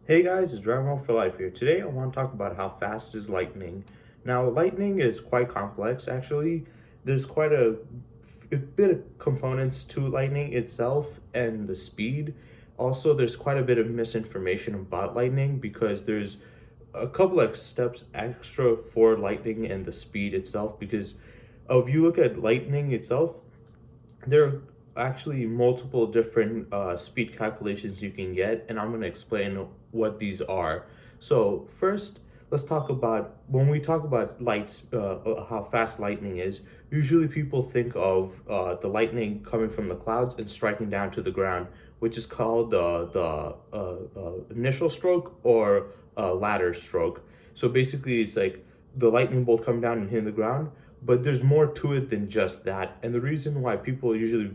Hey guys, it's Dragon Ball for Life here. Today I want to talk about how fast is lightning. Now, lightning is quite complex actually. There's quite a bit of components to lightning itself and the speed. Also, there's quite a bit of misinformation about lightning because there's a couple of steps extra for lightning and the speed itself. Because if you look at lightning itself, there are actually multiple different speed calculations you can get, and I'm going to explain what these are. So first, let's talk about when we talk about how fast lightning is. Usually, people think of the lightning coming from the clouds and striking down to the ground, which is called the initial stroke or ladder stroke. So basically, it's like the lightning bolt coming down and hitting the ground, but there's more to it than just that. And the reason why people usually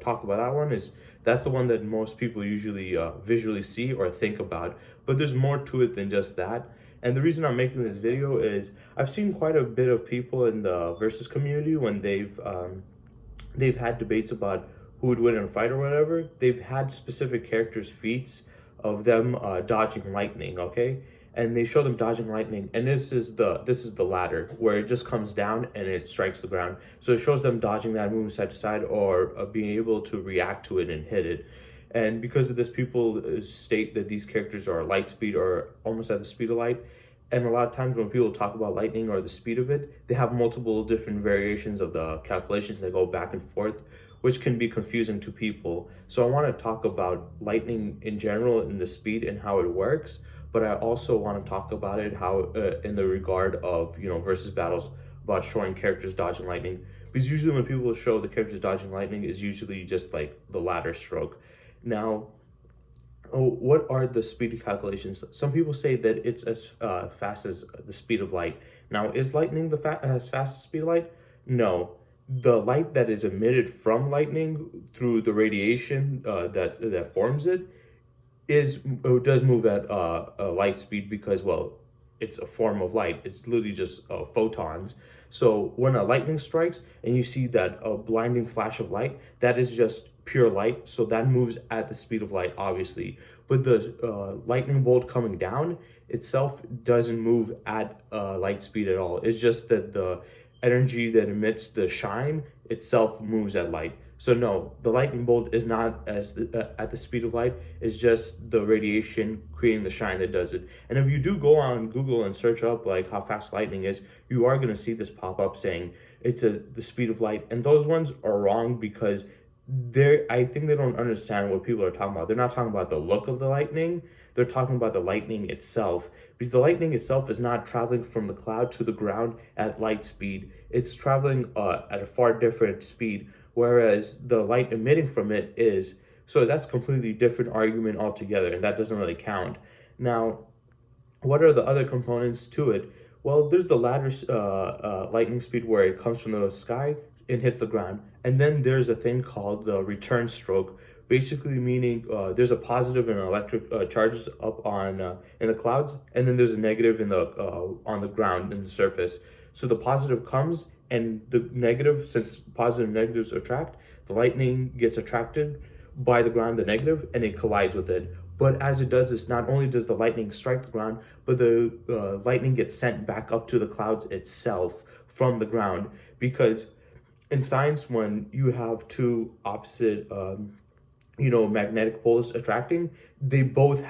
talk about that one is that's the one that most people usually visually see or think about. But there's more to it than just that. And the reason I'm making this video is I've seen quite a bit of people in the versus community when they've had debates about who would win in a fight or whatever. They've had specific characters' feats of them dodging lightning, okay? And they show them dodging lightning, and this is the ladder where it just comes down and it strikes the ground. So it shows them dodging that, moving side to side, or being able to react to it and hit it. And because of this, people state that these characters are light speed or almost at the speed of light. And a lot of times when people talk about lightning or the speed of it, they have multiple different variations of the calculations that go back and forth, which can be confusing to people. So I want to talk about lightning in general and the speed and how it works, but I also want to talk about it how in the regard of versus battles about showing characters dodging lightning, because usually when people show the characters dodging lightning is usually just like the ladder stroke. Now, what are the speed calculations? Some people say that it's as fast as the speed of light. Now, is lightning as fast as speed of light? No. The light that is emitted from lightning through the radiation that forms it does move at a light speed because, well, it's a form of light. It's literally just photons. So when a lightning strikes and you see that blinding flash of light, that is just pure light. So that moves at the speed of light, obviously. But the lightning bolt coming down itself doesn't move at light speed at all. It's just that the energy that emits the shine itself moves at light. So no, the lightning bolt is not at the speed of light. It's just the radiation creating the shine that does it. And if you do go on Google and search up like how fast lightning is, you are gonna see this pop up saying it's the speed of light. And those ones are wrong because I think they don't understand what people are talking about. They're not talking about the look of the lightning. They're talking about the lightning itself, because the lightning itself is not traveling from the cloud to the ground at light speed. It's traveling at a far different speed, whereas the light emitting from it is. So that's a completely different argument altogether, and that doesn't really count. Now, what are the other components to it? Well, there's the ladder lightning speed where it comes from the sky and hits the ground. And then there's a thing called the return stroke, basically meaning there's a positive and electric charges up on in the clouds, and then there's a negative in the on the ground in the surface. So the positive comes, and the negative, since positive and negatives attract, the lightning gets attracted by the ground, the negative, and it collides with it. But as it does this, not only does the lightning strike the ground, but the lightning gets sent back up to the clouds itself from the ground. Because in science, when you have two opposite magnetic poles attracting, they both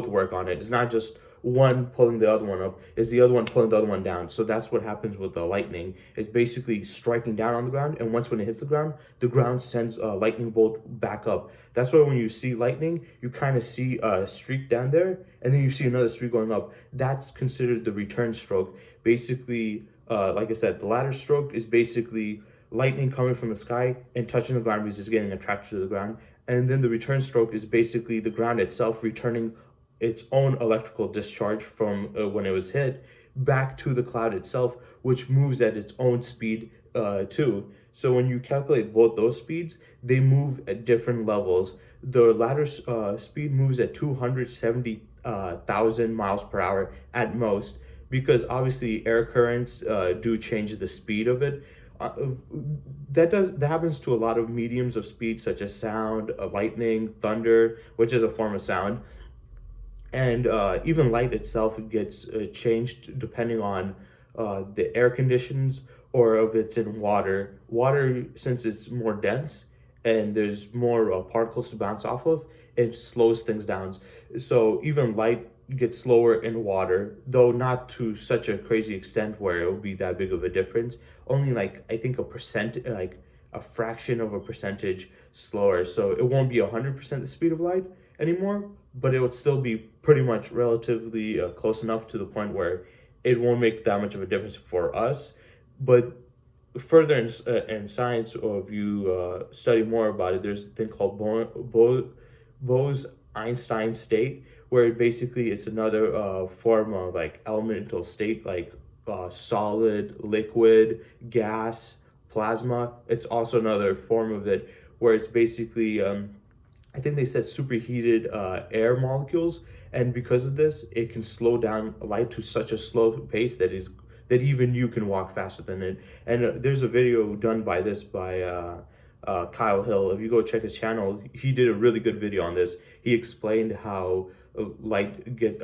work on it. It's not just one pulling the other one up, it's the other one pulling the other one down. So that's what happens with the lightning. It's basically striking down on the ground, and once when it hits the ground sends a lightning bolt back up. That's why when you see lightning, you kind of see a streak down there, and then you see another streak going up. That's considered the return stroke. Basically, like I said, the ladder stroke is basically lightning coming from the sky and touching the ground because it's getting attracted to the ground. And then the return stroke is basically the ground itself returning its own electrical discharge from when it was hit back to the cloud itself, which moves at its own speed too. So when you calculate both those speeds, they move at different levels. The ladder speed moves at 270,000 miles per hour at most, because obviously air currents do change the speed of it. That happens to a lot of mediums of speed, such as sound, lightning, thunder, which is a form of sound. And even light itself gets changed depending on the air conditions, or if it's in water. Water, since it's more dense and there's more particles to bounce off of, it slows things down. So even light gets slower in water, though not to such a crazy extent where it will be that big of a difference. Only like, I think, like a fraction of a percentage slower. So it won't be 100% the speed of light anymore, but it would still be pretty much relatively close enough to the point where it won't make that much of a difference for us. But further in science, or if you study more about it, there's a thing called Bose-Einstein state, where basically it's another form of like elemental state, like solid, liquid, gas, plasma. It's also another form of it, where it's basically I think they said superheated air molecules, and because of this, it can slow down light to such a slow pace that even you can walk faster than it. And there's a video done by Kyle Hill. If you go check his channel, he did a really good video on this. He explained how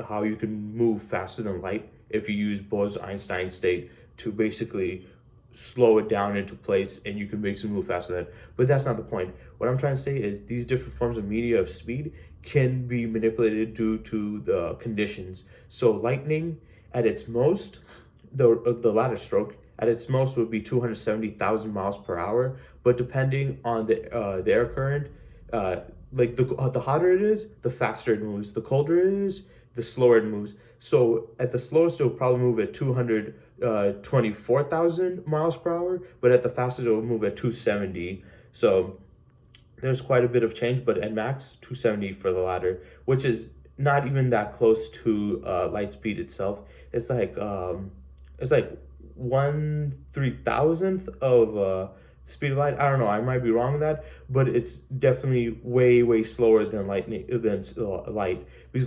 how you can move faster than light if you use Bose-Einstein state to basically slow it down into place, and you can basically move faster than it. But that's not the point. What I'm trying to say is these different forms of media of speed can be manipulated due to the conditions. So lightning at its most, the ladder stroke at its most would be 270,000 miles per hour. But depending on the air current, like the hotter it is, the faster it moves. The colder it is, the slower it moves. So at the slowest, it'll probably move at 224,000 miles per hour, but at the fastest, it'll move at 270. So there's quite a bit of change, but at max 270 for the ladder, which is not even that close to light speed itself. It's like 1/3000th of speed of light. I don't know, I might be wrong with that, but it's definitely way slower than light, because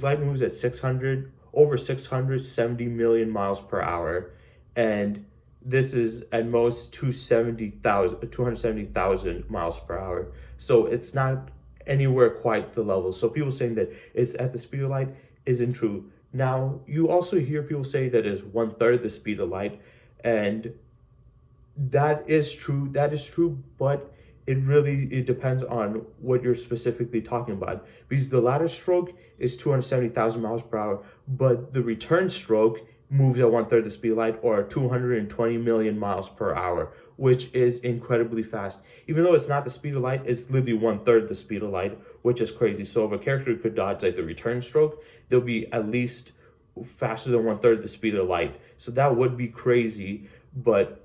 light moves at over 670 million miles per hour, and this is at most 270,000 miles per hour. So it's not anywhere quite the level. So people saying that it's at the speed of light isn't true. Now, you also hear people say that it's 1/3 the speed of light, and that is true. That is true, but it depends on what you're specifically talking about. Because the ladder stroke is 270,000 miles per hour, but the return stroke moves at 1/3 the speed of light, or 220 million miles per hour, which is incredibly fast. Even though it's not the speed of light, it's literally 1/3 the speed of light, which is crazy. So if a character could dodge like the return stroke, they'll be at least faster than 1/3 the speed of light. So that would be crazy. But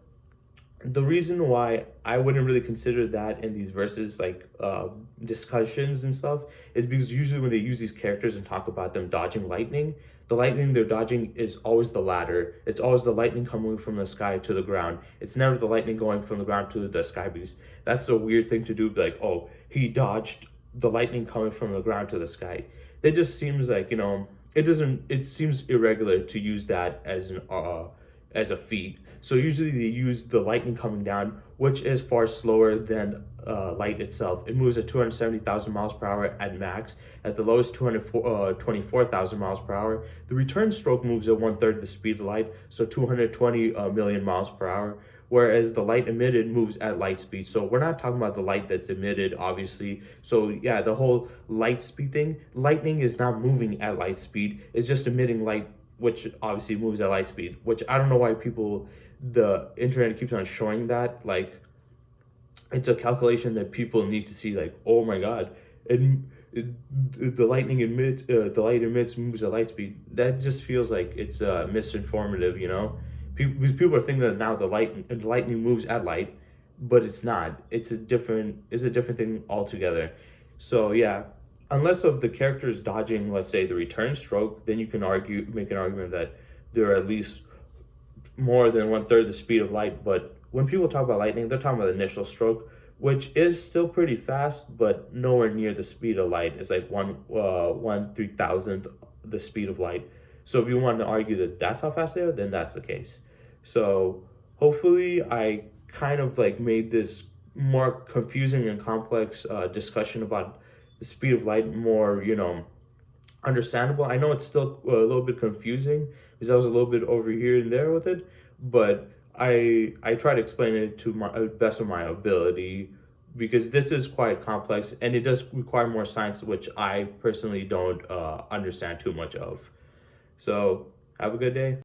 the reason why I wouldn't really consider that in these verses, like discussions and stuff, is because usually when they use these characters and talk about them dodging lightning, the lightning they're dodging is always the ladder. It's always the lightning coming from the sky to the ground. It's never the lightning going from the ground to the sky, because that's a weird thing to do. Like, oh, he dodged the lightning coming from the ground to the sky. It just seems like, it doesn't. It seems irregular to use that as a feat. So usually they use the lightning coming down, which is far slower than light itself. It moves at 270,000 miles per hour at max. At the lowest, 224,000 miles per hour. The return stroke moves at 1/3 the speed of light, so 220 million miles per hour. Whereas the light emitted moves at light speed. So we're not talking about the light that's emitted, obviously. So yeah, the whole light speed thing, lightning is not moving at light speed. It's just emitting light, which obviously moves at light speed, which I don't know why the internet keeps on showing that. Like, it's a calculation that people need to see, like, oh my God, the light emits, moves at light speed. That just feels like it's misinformative, because people are thinking that now the lightning moves at light, but it's not. It's a different thing altogether. So yeah, unless of the characters dodging, let's say, the return stroke, then you can make an argument that they're at least more than 1/3 the speed of light. But when people talk about lightning, they're talking about the initial stroke, which is still pretty fast, but nowhere near the speed of light. It's like 1/3000th the speed of light. So if you want to argue that that's how fast they are, then that's the case. So hopefully I kind of like made this more confusing and complex discussion about the speed of light more, understandable. I know it's still a little bit confusing because I was a little bit over here and there with it, but I try to explain it to my best of my ability because this is quite complex and it does require more science, which I personally don't understand too much of. So have a good day.